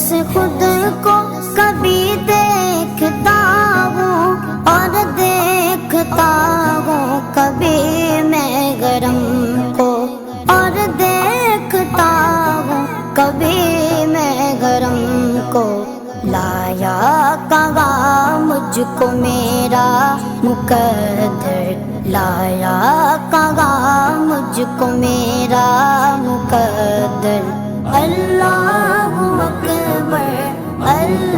जैसे खुद को कभी देखता हूँ और देखता हूँ कभी मैं गरम को, और देखता हूँ कभी मैं गरम को। लाया कहाँ मुझको मेरा मुकद्दर, लाया कहाँ मुझको मेरा